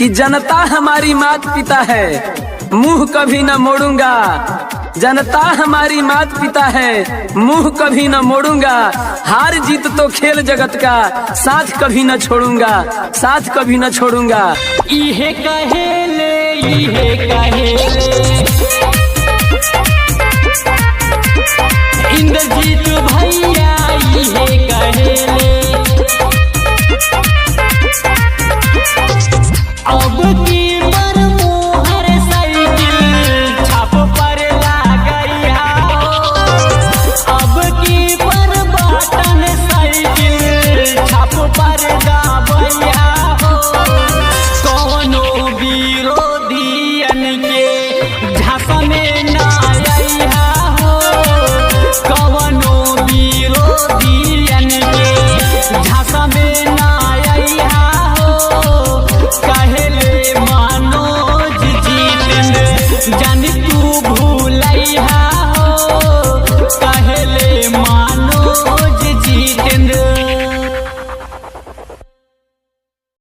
कि जनता हमारी मात पिता है, मुंह कभी न मोड़ूंगा। जनता हमारी मात पिता है, मुंह कभी न मोड़ूंगा। हार जीत तो खेल जगत का, साथ कभी न छोड़ूंगा, साथ कभी न छोड़ूंगा। इहे कहेले, इहे कहेले इंद्रजीत भैया, इहे कहेले अब की बर मोहर साइकिल छाप पर लागैया हो। अब की बर बटन साइकिल छाप पर गाबैया हो। कौनो विरोधियन के झांसा में ना आइहा हो। कौनो विरोधियन के झांसा में ना आइहा हो। कहेले मनोज जितेंद्र जानी तू भूलैहा